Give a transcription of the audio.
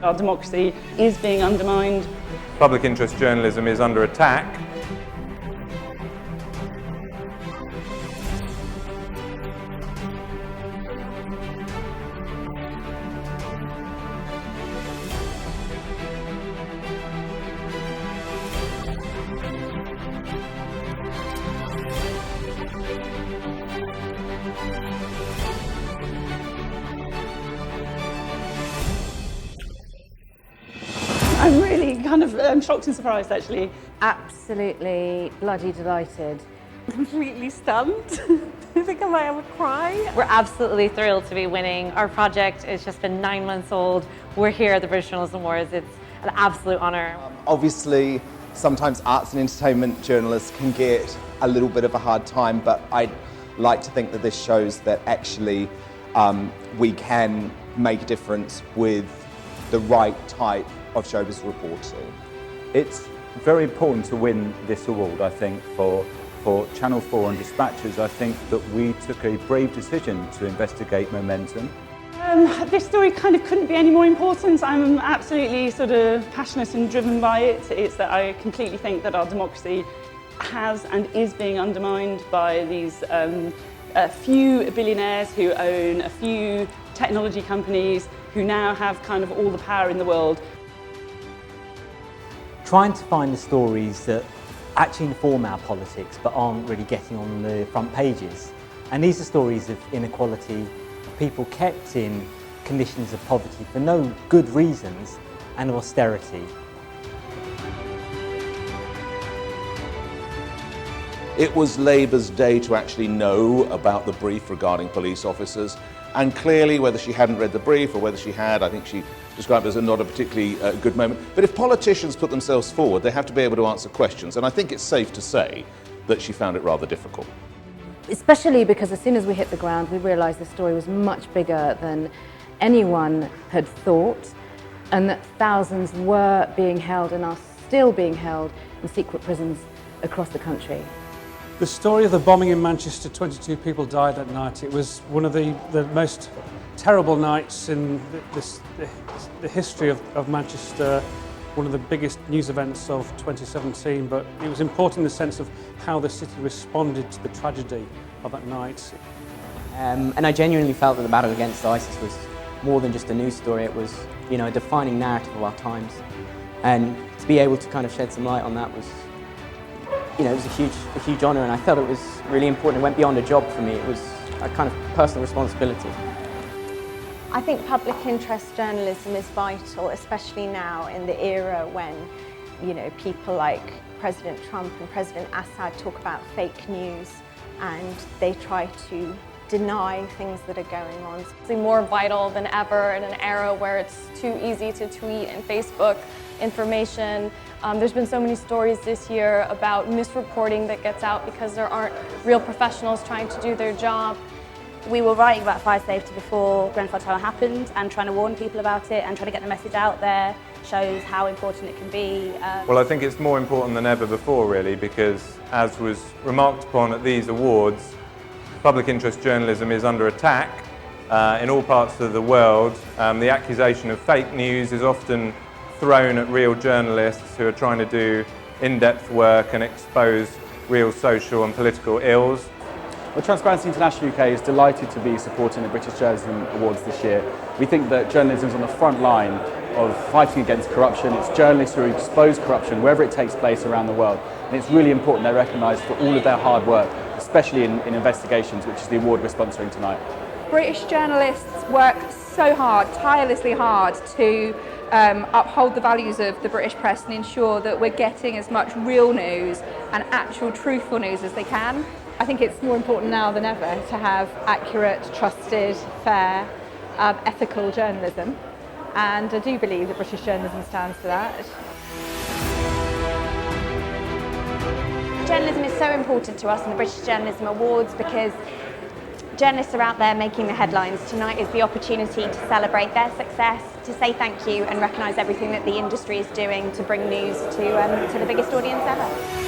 Our democracy is being undermined. Public interest journalism is under attack. I'm really kind of shocked and surprised, actually. Absolutely bloody delighted. Completely stunned. I think I might have a cry. We're absolutely thrilled to be winning. Our project has just been 9 months old. We're here at the British Journalism Awards. It's an absolute honour. Obviously, sometimes arts and entertainment journalists can get a little bit of a hard time, but I'd like to think that this shows that actually we can make a difference with the right type of showbiz reporting. It's very important to win this award, I think, for Channel 4 and Dispatches. I think that we took a brave decision to investigate Momentum. This story kind of couldn't be any more important. I'm absolutely sort of passionate and driven by it. It's that I completely think that our democracy has and is being undermined by these a few billionaires who own a few technology companies who now have kind of all the power in the world. Trying to find the stories that actually inform our politics but aren't really getting on the front pages. And these are stories of inequality, of people kept in conditions of poverty for no good reasons, and of austerity. It was Labour's day to actually know about the brief regarding police officers, and clearly whether she hadn't read the brief or whether she had, I think she described it as not a particularly good moment. But if politicians put themselves forward, they have to be able to answer questions, and I think it's safe to say that she found it rather difficult. Especially because as soon as we hit the ground, we realised the story was much bigger than anyone had thought, and that thousands were being held and are still being held in secret prisons across the country. The story of the bombing in Manchester, 22 people died that night. It was one of the most terrible nights in the history of Manchester, one of the biggest news events of 2017, but it was important in the sense of how the city responded to the tragedy of that night. And I genuinely felt that the battle against ISIS was more than just a news story. It was, you know, a defining narrative of our times. And to be able to kind of shed some light on that was, you know, it was a huge honour, and I felt it was really important. It went beyond a job for me. It was a kind of personal responsibility. I think public interest journalism is vital, especially now in the era when, you know, people like President Trump and President Assad talk about fake news and they try to deny things that are going on. It's more vital than ever in an era where it's too easy to tweet and Facebook information. There's been so many stories this year about misreporting that gets out because there aren't real professionals trying to do their job. We were writing about fire safety before Grenfell Tower happened, and trying to warn people about it and trying to get the message out there shows how important it can be. Well, I think it's more important than ever before, really, because as was remarked upon at these awards, public interest journalism is under attack in all parts of the world. The accusation of fake news is often thrown at real journalists who are trying to do in-depth work and expose real social and political ills. Well, Transparency International UK is delighted to be supporting the British Journalism Awards this year. We think that journalism is on the front line of fighting against corruption. It's journalists who expose corruption wherever it takes place around the world. And it's really important they're recognised for all of their hard work, especially in investigations, which is the award we're sponsoring tonight. British journalists work so hard, tirelessly hard, to uphold the values of the British press and ensure that we're getting as much real news and actual truthful news as they can. I think it's more important now than ever to have accurate, trusted, fair, ethical journalism, and I do believe that British journalism stands for that. Journalism is so important to us in the British Journalism Awards because journalists are out there making the headlines. Tonight is the opportunity to celebrate their success, to say thank you and recognise everything that the industry is doing to bring news to the biggest audience ever.